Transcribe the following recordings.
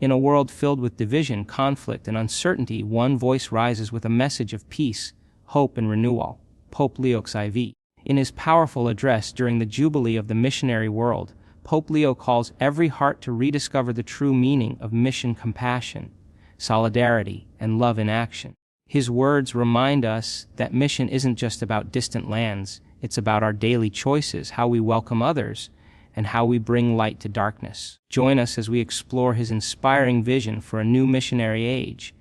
In a world filled with division, conflict, and uncertainty, one voice rises with a message of peace, hope, and renewal. Pope Leo XIV. In his powerful address during the Jubilee of the Missionary World, Pope Leo calls every heart to rediscover the true meaning of mission: compassion, solidarity, and love in action. His words remind us that mission isn't just about distant lands, it's about our daily choices, how we welcome others, and how we bring light to darkness. Join us as we explore his inspiring vision for a new missionary age,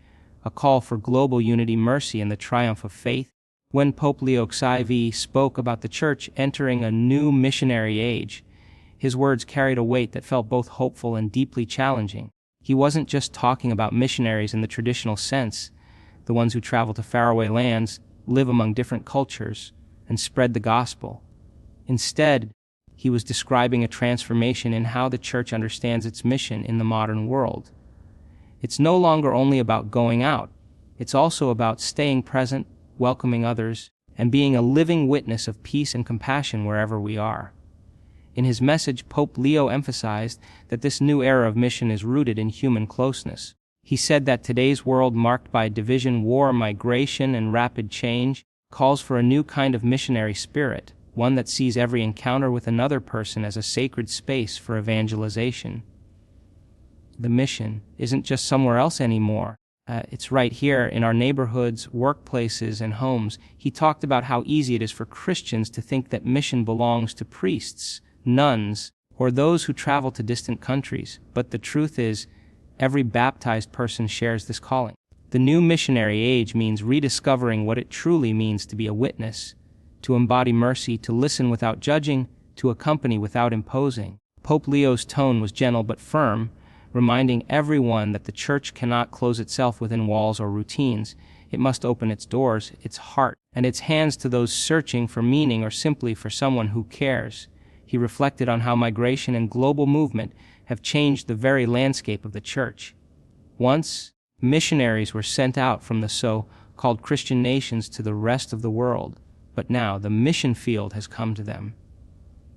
a call for global unity, mercy, and the triumph of faith. When Pope Leo XIV spoke about the Church entering a new missionary age, his words carried a weight that felt both hopeful and deeply challenging. He wasn't just talking about missionaries in the traditional sense, the ones who travel to faraway lands, live among different cultures, and spread the gospel. Instead, he was describing a transformation in how the Church understands its mission in the modern world. It's no longer only about going out, it's also about staying present, welcoming others, and being a living witness of peace and compassion wherever we are. In his message, Pope Leo emphasized that this new era of mission is rooted in human closeness. He said that today's world, marked by division, war, migration, and rapid change, calls for a new kind of missionary spirit, one that sees every encounter with another person as a sacred space for evangelization. The mission isn't just somewhere else anymore. It's right here in our neighborhoods, workplaces, and homes. He talked about how easy it is for Christians to think that mission belongs to priests, nuns, or those who travel to distant countries. But the truth is, every baptized person shares this calling. The new missionary age means rediscovering what it truly means to be a witness, to embody mercy, to listen without judging, to accompany without imposing. Pope Leo's tone was gentle but firm, reminding everyone that the Church cannot close itself within walls or routines. It must open its doors, its heart, and its hands to those searching for meaning or simply for someone who cares. He reflected on how migration and global movement have changed the very landscape of the Church. Once, missionaries were sent out from the so-called Christian nations to the rest of the world, but now the mission field has come to them.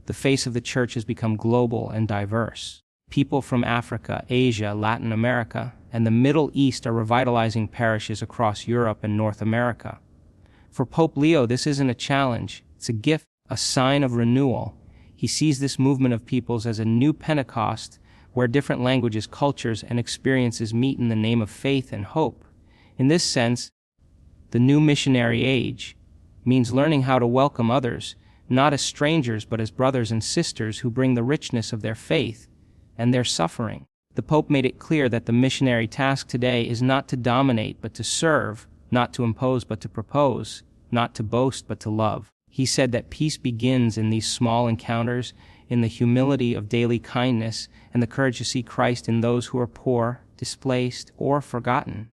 The face of the Church has become global and diverse. People from Africa, Asia, Latin America, and the Middle East are revitalizing parishes across Europe and North America. For Pope Leo, this isn't a challenge, it's a gift, a sign of renewal. He sees this movement of peoples as a new Pentecost, where different languages, cultures, and experiences meet in the name of faith and hope. In this sense, the new missionary age means learning how to welcome others, not as strangers but as brothers and sisters who bring the richness of their faith and their suffering. The Pope made it clear that the missionary task today is not to dominate but to serve, not to impose but to propose, not to boast but to love. He said that peace begins in these small encounters, in the humility of daily kindness, and the courage to see Christ in those who are poor, displaced, or forgotten.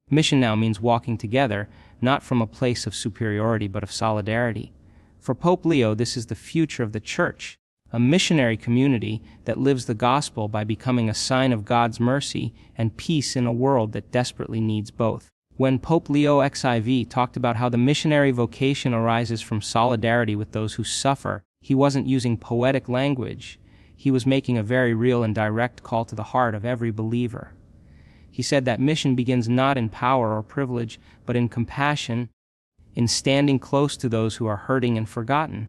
Mission now means walking together, not from a place of superiority but of solidarity. For Pope Leo, this is the future of the Church, a missionary community that lives the gospel by becoming a sign of God's mercy and peace in a world that desperately needs both. When Pope Leo XIV talked about how the missionary vocation arises from solidarity with those who suffer, he wasn't using poetic language. He was making a very real and direct call to the heart of every believer. He said that mission begins not in power or privilege, but in compassion, in standing close to those who are hurting and forgotten.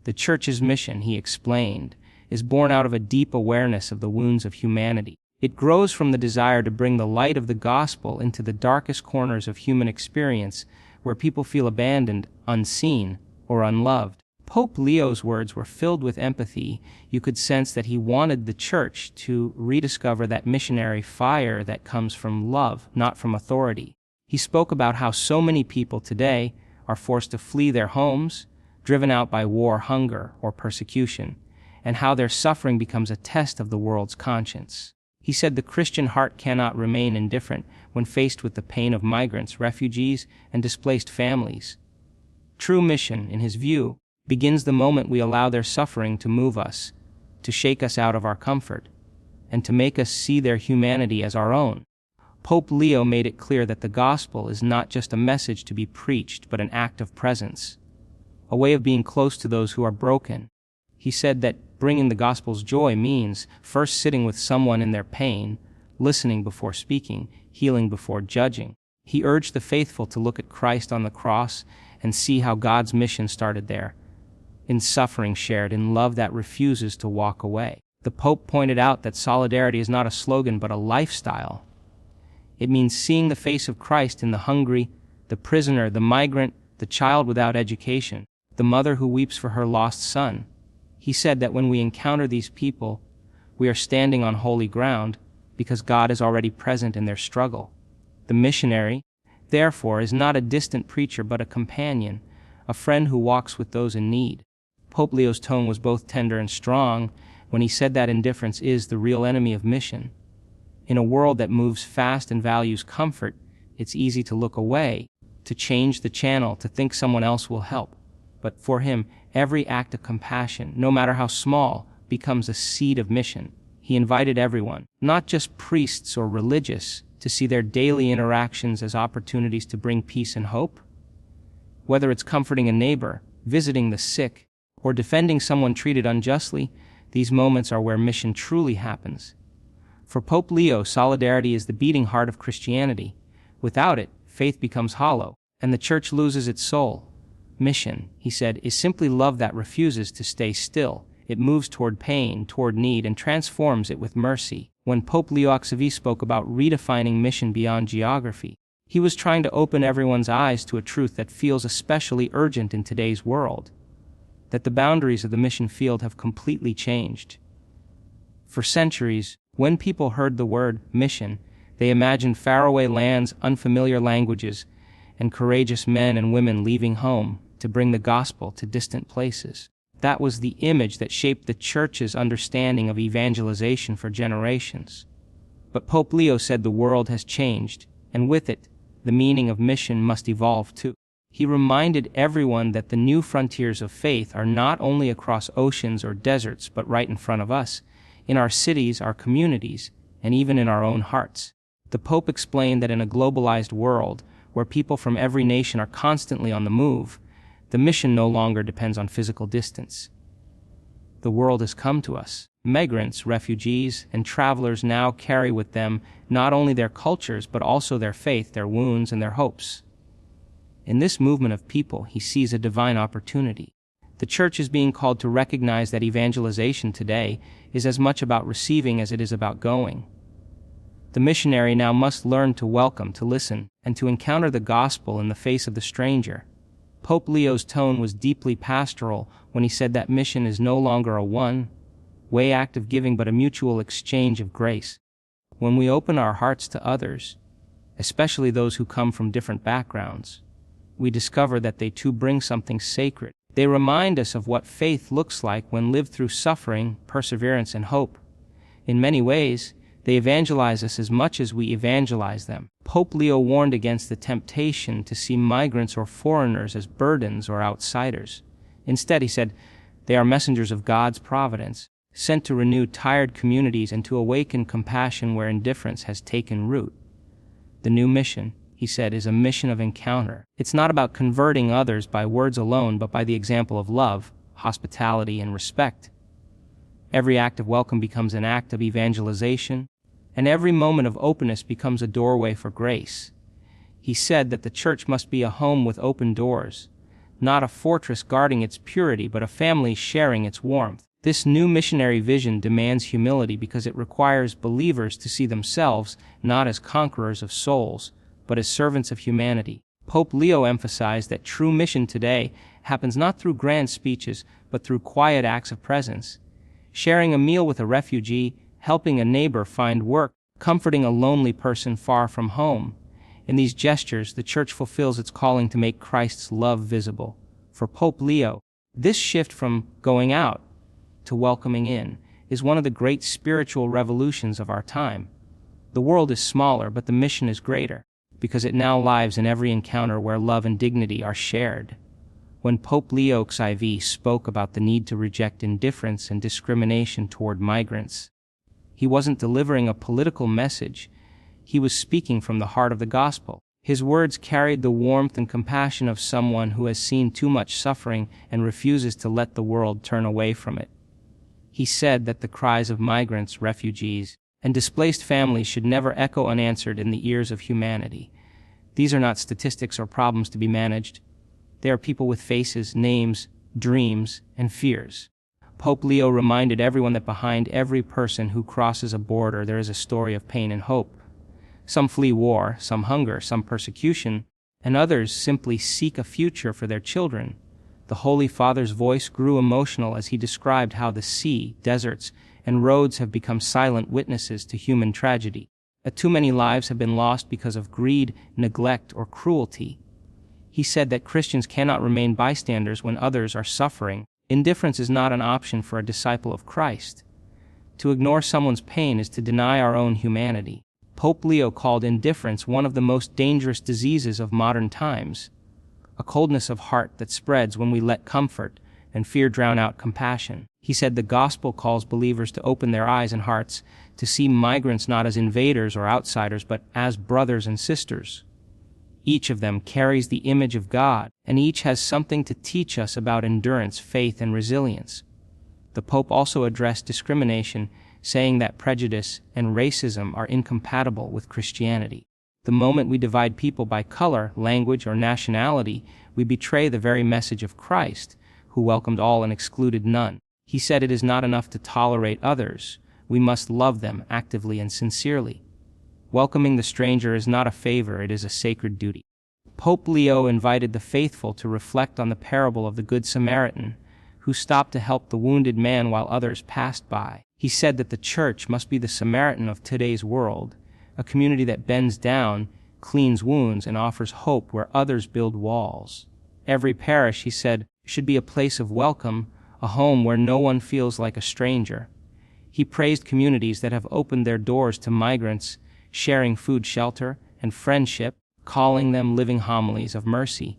The Church's mission, he explained, is born out of a deep awareness of the wounds of humanity. It grows from the desire to bring the light of the gospel into the darkest corners of human experience, where people feel abandoned, unseen, or unloved. Pope Leo's words were filled with empathy. You could sense that he wanted the Church to rediscover that missionary fire that comes from love, not from authority. He spoke about how so many people today are forced to flee their homes, driven out by war, hunger, or persecution, and how their suffering becomes a test of the world's conscience. He said the Christian heart cannot remain indifferent when faced with the pain of migrants, refugees, and displaced families. True mission, in his view, begins the moment we allow their suffering to move us, to shake us out of our comfort, and to make us see their humanity as our own. Pope Leo made it clear that the gospel is not just a message to be preached, but an act of presence, a way of being close to those who are broken. He said that bringing the gospel's joy means first sitting with someone in their pain, listening before speaking, healing before judging. He urged the faithful to look at Christ on the cross and see how God's mission started there, in suffering shared, in love that refuses to walk away. The Pope pointed out that solidarity is not a slogan but a lifestyle. It means seeing the face of Christ in the hungry, the prisoner, the migrant, the child without education, the mother who weeps for her lost son. He said that when we encounter these people, we are standing on holy ground because God is already present in their struggle. The missionary, therefore, is not a distant preacher but a companion, a friend who walks with those in need. Pope Leo's tone was both tender and strong when he said that indifference is the real enemy of mission. In a world that moves fast and values comfort, it's easy to look away, to change the channel, to think someone else will help. But for him, every act of compassion, no matter how small, becomes a seed of mission. He invited everyone, not just priests or religious, to see their daily interactions as opportunities to bring peace and hope. Whether it's comforting a neighbor, visiting the sick, or defending someone treated unjustly, these moments are where mission truly happens. For Pope Leo, solidarity is the beating heart of Christianity. Without it, faith becomes hollow, and the Church loses its soul. Mission, he said, is simply love that refuses to stay still. It moves toward pain, toward need, and transforms it with mercy. When Pope Leo XIV spoke about redefining mission beyond geography, he was trying to open everyone's eyes to a truth that feels especially urgent in today's world, that the boundaries of the mission field have completely changed. For centuries, when people heard the word mission, they imagined faraway lands, unfamiliar languages, and courageous men and women leaving home to bring the gospel to distant places. That was the image that shaped the Church's understanding of evangelization for generations. But Pope Leo said the world has changed, and with it, the meaning of mission must evolve too. He reminded everyone that the new frontiers of faith are not only across oceans or deserts, but right in front of us, in our cities, our communities, and even in our own hearts. The Pope explained that in a globalized world, where people from every nation are constantly on the move, the mission no longer depends on physical distance. The world has come to us. Migrants, refugees, and travelers now carry with them not only their cultures, but also their faith, their wounds, and their hopes. In this movement of people, he sees a divine opportunity. The Church is being called to recognize that evangelization today is as much about receiving as it is about going. The missionary now must learn to welcome, to listen, and to encounter the gospel in the face of the stranger. Pope Leo's tone was deeply pastoral when he said that mission is no longer a one-way act of giving but a mutual exchange of grace. When we open our hearts to others, especially those who come from different backgrounds, we discover that they too bring something sacred. They remind us of what faith looks like when lived through suffering, perseverance, and hope. In many ways, they evangelize us as much as we evangelize them. Pope Leo warned against the temptation to see migrants or foreigners as burdens or outsiders. Instead, he said, they are messengers of God's providence, sent to renew tired communities and to awaken compassion where indifference has taken root. The new mission, he said, is a mission of encounter. It's not about converting others by words alone, but by the example of love, hospitality, and respect. Every act of welcome becomes an act of evangelization, and every moment of openness becomes a doorway for grace. He said that the Church must be a home with open doors, not a fortress guarding its purity, but a family sharing its warmth. This new missionary vision demands humility because it requires believers to see themselves not as conquerors of souls, but as servants of humanity. Pope Leo emphasized that true mission today happens not through grand speeches, but through quiet acts of presence. Sharing a meal with a refugee, helping a neighbor find work, comforting a lonely person far from home. In these gestures, the Church fulfills its calling to make Christ's love visible. For Pope Leo, this shift from going out to welcoming in is one of the great spiritual revolutions of our time. The world is smaller, but the mission is greater, because it now lives in every encounter where love and dignity are shared. When Pope Leo XIV spoke about the need to reject indifference and discrimination toward migrants, he wasn't delivering a political message. He was speaking from the heart of the gospel. His words carried the warmth and compassion of someone who has seen too much suffering and refuses to let the world turn away from it. He said that the cries of migrants, refugees, and displaced families should never echo unanswered in the ears of humanity. These are not statistics or problems to be managed. They are people with faces, names, dreams, and fears. Pope Leo reminded everyone that behind every person who crosses a border there is a story of pain and hope. Some flee war, some hunger, some persecution, and others simply seek a future for their children. The Holy Father's voice grew emotional as he described how the sea, deserts, and roads have become silent witnesses to human tragedy. Too many lives have been lost because of greed, neglect, or cruelty. He said that Christians cannot remain bystanders when others are suffering. Indifference is not an option for a disciple of Christ. To ignore someone's pain is to deny our own humanity. Pope Leo called indifference one of the most dangerous diseases of modern times, a coldness of heart that spreads when we let comfort and fear drown out compassion. He said the gospel calls believers to open their eyes and hearts, to see migrants not as invaders or outsiders, but as brothers and sisters. Each of them carries the image of God, and each has something to teach us about endurance, faith, and resilience. The Pope also addressed discrimination, saying that prejudice and racism are incompatible with Christianity. The moment we divide people by color, language, or nationality, we betray the very message of Christ, who welcomed all and excluded none. He said it is not enough to tolerate others. We must love them actively and sincerely. Welcoming the stranger is not a favor, it is a sacred duty. Pope Leo invited the faithful to reflect on the parable of the Good Samaritan, who stopped to help the wounded man while others passed by. He said that the Church must be the Samaritan of today's world, a community that bends down, cleans wounds, and offers hope where others build walls. Every parish, he said, should be a place of welcome, a home where no one feels like a stranger. He praised communities that have opened their doors to migrants, sharing food, shelter, and friendship, calling them living homilies of mercy.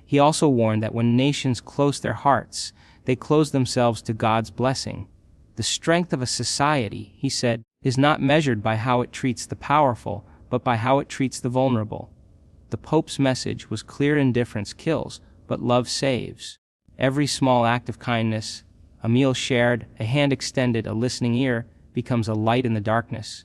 He also warned that when nations close their hearts, they close themselves to God's blessing. The strength of a society, he said, is not measured by how it treats the powerful, but by how it treats the vulnerable. The Pope's message was clear: indifference kills, but love saves. Every small act of kindness, a meal shared, a hand extended, a listening ear, becomes a light in the darkness.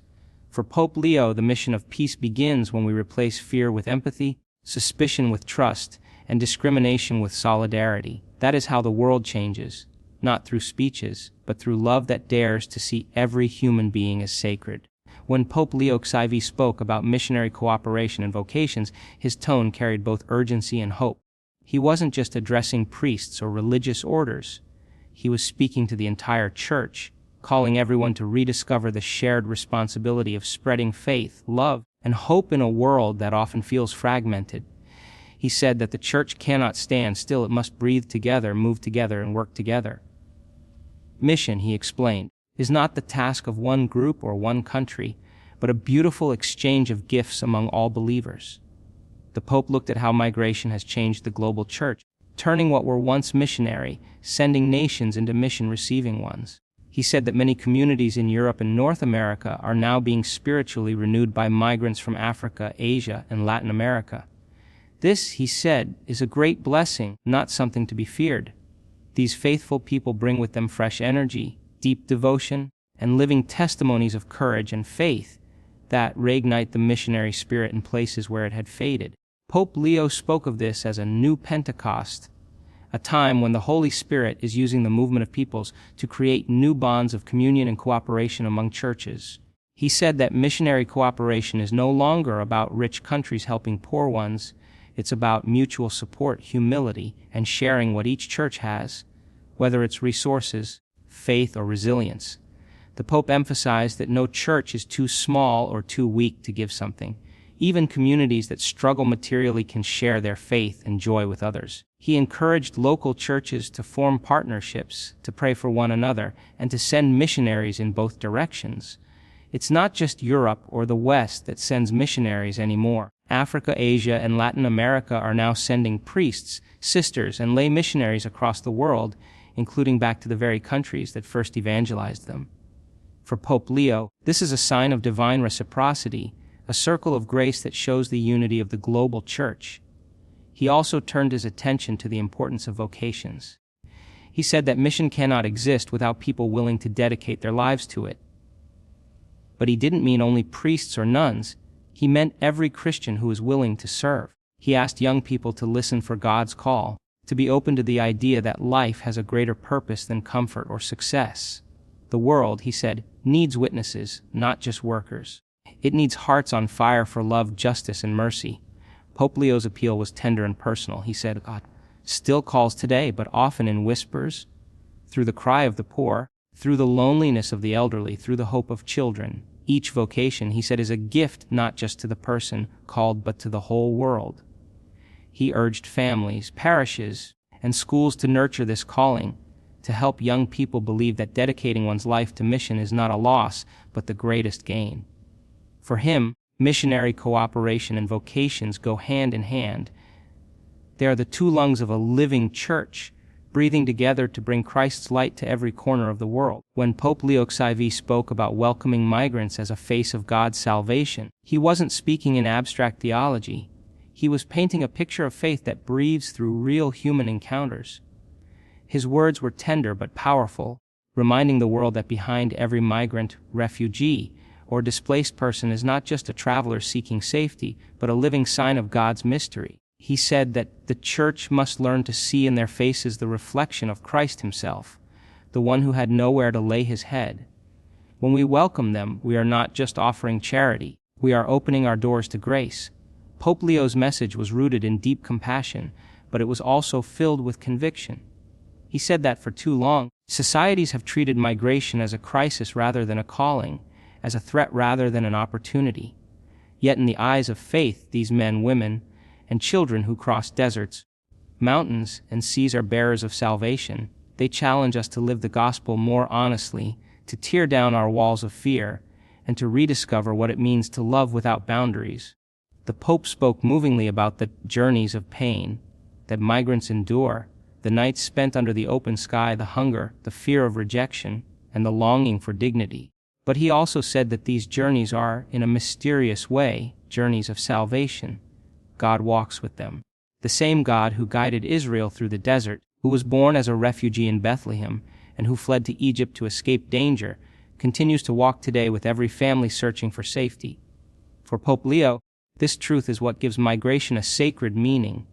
For Pope Leo, the mission of peace begins when we replace fear with empathy, suspicion with trust, and discrimination with solidarity. That is how the world changes, not through speeches, but through love that dares to see every human being as sacred. When Pope Leo XIV spoke about missionary cooperation and vocations, his tone carried both urgency and hope. He wasn't just addressing priests or religious orders. He was speaking to the entire Church, calling everyone to rediscover the shared responsibility of spreading faith, love, and hope in a world that often feels fragmented. He said that the Church cannot stand still, it must breathe together, move together, and work together. Mission, he explained, is not the task of one group or one country, but a beautiful exchange of gifts among all believers. The Pope looked at how migration has changed the global Church, turning what were once missionary, sending nations into mission, receiving ones. He said that many communities in Europe and North America are now being spiritually renewed by migrants from Africa, Asia, and Latin America. This, he said, is a great blessing, not something to be feared. These faithful people bring with them fresh energy, deep devotion, and living testimonies of courage and faith that reignite the missionary spirit in places where it had faded. Pope Leo spoke of this as a new Pentecost, a time when the Holy Spirit is using the movement of peoples to create new bonds of communion and cooperation among churches. He said that missionary cooperation is no longer about rich countries helping poor ones. It's about mutual support, humility, and sharing what each church has, whether it's resources, faith, or resilience. The Pope emphasized that no church is too small or too weak to give something. Even communities that struggle materially can share their faith and joy with others. He encouraged local churches to form partnerships, to pray for one another, and to send missionaries in both directions. It's not just Europe or the West that sends missionaries anymore. Africa, Asia, and Latin America are now sending priests, sisters, and lay missionaries across the world, including back to the very countries that first evangelized them. For Pope Leo, this is a sign of divine reciprocity, a circle of grace that shows the unity of the global Church. He also turned his attention to the importance of vocations. He said that mission cannot exist without people willing to dedicate their lives to it. But he didn't mean only priests or nuns. He meant every Christian who is willing to serve. He asked young people to listen for God's call, to be open to the idea that life has a greater purpose than comfort or success. The world, he said, needs witnesses, not just workers. It needs hearts on fire for love, justice, and mercy. Pope Leo's appeal was tender and personal. He said, God still calls today, but often in whispers, through the cry of the poor, through the loneliness of the elderly, through the hope of children. Each vocation, he said, is a gift not just to the person called, but to the whole world. He urged families, parishes, and schools to nurture this calling, to help young people believe that dedicating one's life to mission is not a loss, but the greatest gain. For him, missionary cooperation and vocations go hand in hand. They are the two lungs of a living church, breathing together to bring Christ's light to every corner of the world. When Pope Leo XIV spoke about welcoming migrants as a face of God's salvation, he wasn't speaking in abstract theology. He was painting a picture of faith that breathes through real human encounters. His words were tender but powerful, reminding the world that behind every migrant, refugee, or displaced person is not just a traveler seeking safety, but a living sign of God's mystery. He said that the church must learn to see in their faces the reflection of Christ himself, the one who had nowhere to lay his head. When we welcome them, we are not just offering charity, we are opening our doors to grace. Pope Leo's message was rooted in deep compassion, but it was also filled with conviction. He said that for too long, societies have treated migration as a crisis rather than a calling, as a threat rather than an opportunity. Yet in the eyes of faith, these men, women, and children who cross deserts, mountains, and seas are bearers of salvation. They challenge us to live the gospel more honestly, to tear down our walls of fear, and to rediscover what it means to love without boundaries. The Pope spoke movingly about the journeys of pain that migrants endure, the nights spent under the open sky, the hunger, the fear of rejection, and the longing for dignity. But he also said that these journeys are, in a mysterious way, journeys of salvation. God walks with them. The same God who guided Israel through the desert, who was born as a refugee in Bethlehem, and who fled to Egypt to escape danger, continues to walk today with every family searching for safety. For Pope Leo, this truth is what gives migration a sacred meaning.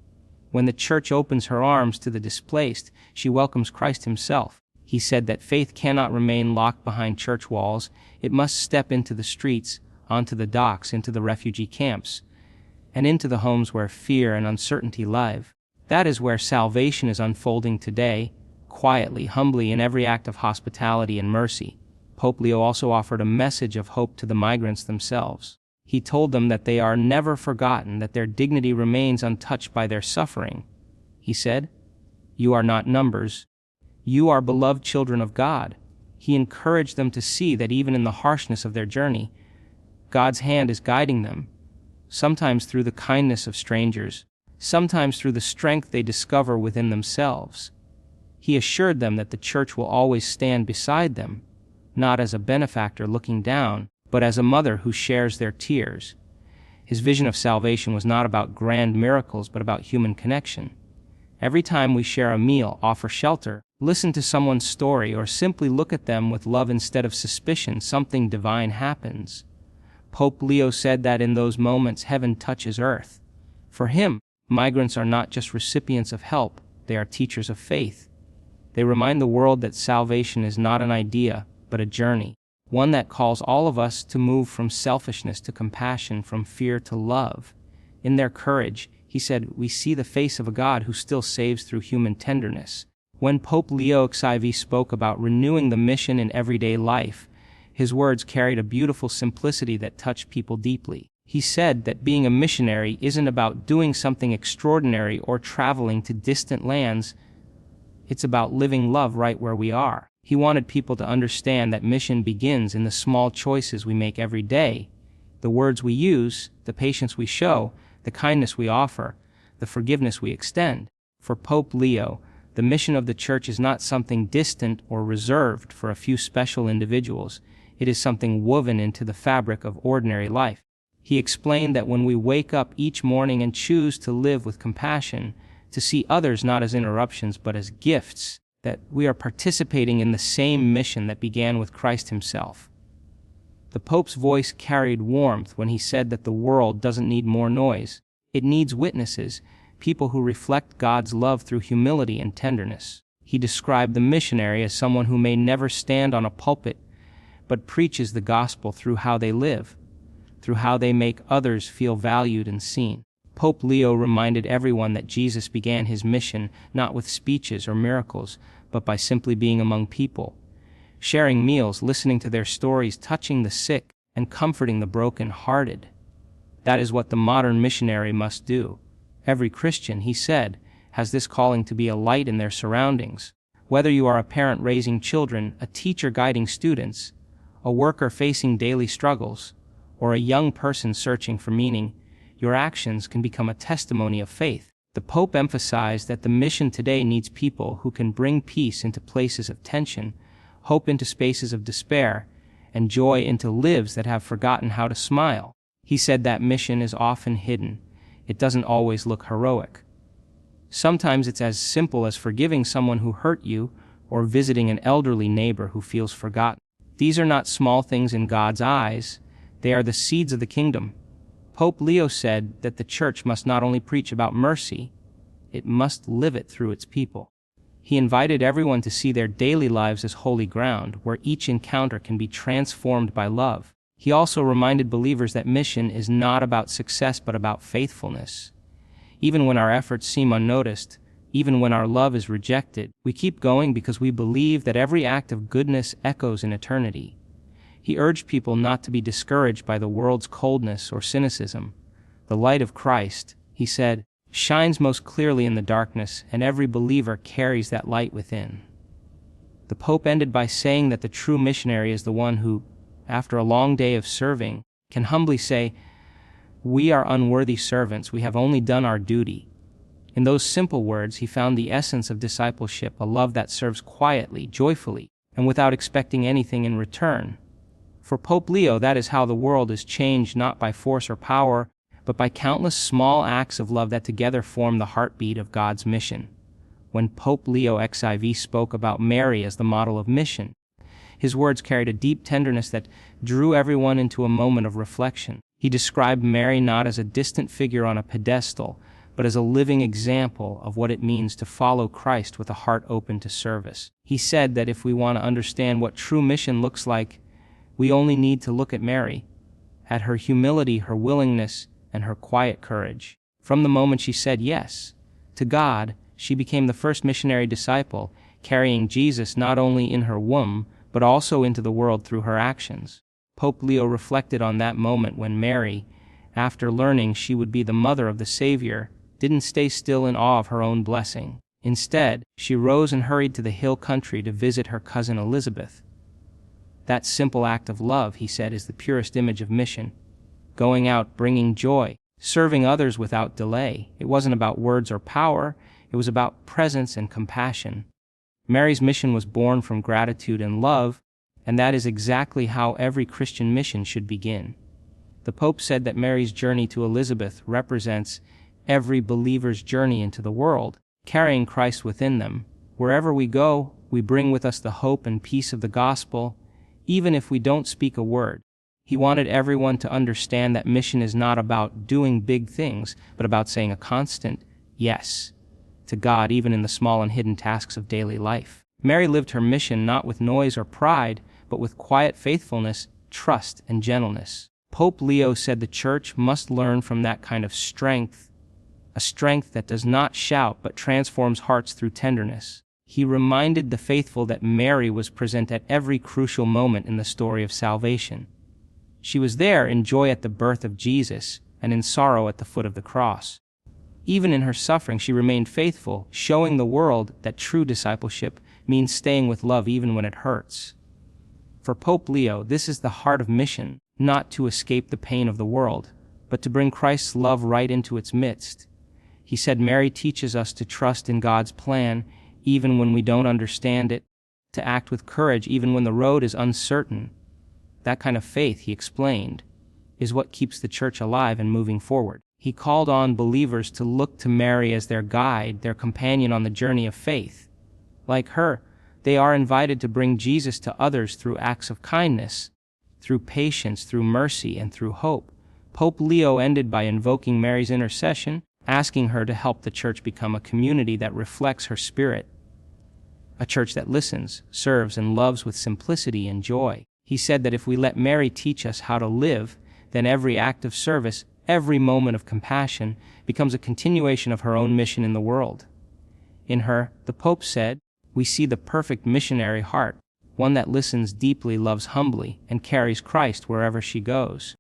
When the Church opens her arms to the displaced, she welcomes Christ himself. He said that faith cannot remain locked behind church walls. It must step into the streets, onto the docks, into the refugee camps, and into the homes where fear and uncertainty live. That is where salvation is unfolding today, quietly, humbly, in every act of hospitality and mercy. Pope Leo also offered a message of hope to the migrants themselves. He told them that they are never forgotten, that their dignity remains untouched by their suffering. He said, "You are not numbers. You are beloved children of God." He encouraged them to see that even in the harshness of their journey, God's hand is guiding them, sometimes through the kindness of strangers, sometimes through the strength they discover within themselves. He assured them that the Church will always stand beside them, not as a benefactor looking down, but as a mother who shares their tears. His vision of salvation was not about grand miracles, but about human connection. Every time we share a meal, offer shelter, listen to someone's story, or simply look at them with love instead of suspicion, something divine happens. Pope Leo said that in those moments heaven touches earth. For him, migrants are not just recipients of help, they are teachers of faith. They remind the world that salvation is not an idea, but a journey, one that calls all of us to move from selfishness to compassion, from fear to love. In their courage, he said, we see the face of a God who still saves through human tenderness. When Pope Leo XIV spoke about renewing the mission in everyday life, his words carried a beautiful simplicity that touched people deeply. He said that being a missionary isn't about doing something extraordinary or traveling to distant lands. It's about living love right where we are. He wanted people to understand that mission begins in the small choices we make every day, the words we use, the patience we show, the kindness we offer, the forgiveness we extend. For Pope Leo, the mission of the Church is not something distant or reserved for a few special individuals. It is something woven into the fabric of ordinary life. He explained that when we wake up each morning and choose to live with compassion, to see others not as interruptions but as gifts, that we are participating in the same mission that began with Christ himself. The Pope's voice carried warmth when he said that the world doesn't need more noise. It needs witnesses, people who reflect God's love through humility and tenderness. He described the missionary as someone who may never stand on a pulpit, but preaches the gospel through how they live, through how they make others feel valued and seen. Pope Leo reminded everyone that Jesus began his mission not with speeches or miracles, but by simply being among people, sharing meals, listening to their stories, touching the sick, and comforting the broken-hearted. That is what the modern missionary must do. Every Christian, he said, has this calling to be a light in their surroundings. Whether you are a parent raising children, a teacher guiding students, a worker facing daily struggles, or a young person searching for meaning, your actions can become a testimony of faith. The Pope emphasized that the mission today needs people who can bring peace into places of tension, hope into spaces of despair, and joy into lives that have forgotten how to smile. He said that mission is often hidden. It doesn't always look heroic. Sometimes it's as simple as forgiving someone who hurt you or visiting an elderly neighbor who feels forgotten. These are not small things in God's eyes. They are the seeds of the kingdom. Pope Leo said that the Church must not only preach about mercy, it must live it through its people. He invited everyone to see their daily lives as holy ground, where each encounter can be transformed by love. He also reminded believers that mission is not about success but about faithfulness. Even when our efforts seem unnoticed, even when our love is rejected, we keep going because we believe that every act of goodness echoes in eternity. He urged people not to be discouraged by the world's coldness or cynicism. The light of Christ, he said, shines most clearly in the darkness, and every believer carries that light within. The Pope ended by saying that the true missionary is the one who, after a long day of serving, can humbly say, "We are unworthy servants, we have only done our duty." In those simple words, he found the essence of discipleship, a love that serves quietly, joyfully, and without expecting anything in return. For Pope Leo, that is how the world is changed, not by force or power, but by countless small acts of love that together form the heartbeat of God's mission. When Pope Leo XIV spoke about Mary as the model of mission, his words carried a deep tenderness that drew everyone into a moment of reflection. He described Mary not as a distant figure on a pedestal, but as a living example of what it means to follow Christ with a heart open to service. He said that if we want to understand what true mission looks like, we only need to look at Mary, at her humility, her willingness, and her quiet courage. From the moment she said yes to God, she became the first missionary disciple, carrying Jesus not only in her womb, but also into the world through her actions. Pope Leo reflected on that moment when Mary, after learning she would be the mother of the Savior, didn't stay still in awe of her own blessing. Instead, she rose and hurried to the hill country to visit her cousin Elizabeth. That simple act of love, he said, is the purest image of mission. Going out, bringing joy, serving others without delay. It wasn't about words or power, it was about presence and compassion. Mary's mission was born from gratitude and love, and that is exactly how every Christian mission should begin. The Pope said that Mary's journey to Elizabeth represents every believer's journey into the world, carrying Christ within them. Wherever we go, we bring with us the hope and peace of the gospel, even if we don't speak a word. He wanted everyone to understand that mission is not about doing big things, but about saying a constant yes to God, even in the small and hidden tasks of daily life. Mary lived her mission not with noise or pride, but with quiet faithfulness, trust, and gentleness. Pope Leo said the Church must learn from that kind of strength, a strength that does not shout but transforms hearts through tenderness. He reminded the faithful that Mary was present at every crucial moment in the story of salvation. She was there in joy at the birth of Jesus and in sorrow at the foot of the cross. Even in her suffering, she remained faithful, showing the world that true discipleship means staying with love even when it hurts. For Pope Leo, this is the heart of mission, not to escape the pain of the world, but to bring Christ's love right into its midst. He said Mary teaches us to trust in God's plan even when we don't understand it, to act with courage even when the road is uncertain. That kind of faith, he explained, is what keeps the Church alive and moving forward. He called on believers to look to Mary as their guide, their companion on the journey of faith. Like her, they are invited to bring Jesus to others through acts of kindness, through patience, through mercy, and through hope. Pope Leo ended by invoking Mary's intercession, asking her to help the Church become a community that reflects her spirit, a church that listens, serves, and loves with simplicity and joy. He said that if we let Mary teach us how to live, then every act of service, every moment of compassion, becomes a continuation of her own mission in the world. In her, the Pope said, we see the perfect missionary heart, one that listens deeply, loves humbly, and carries Christ wherever she goes.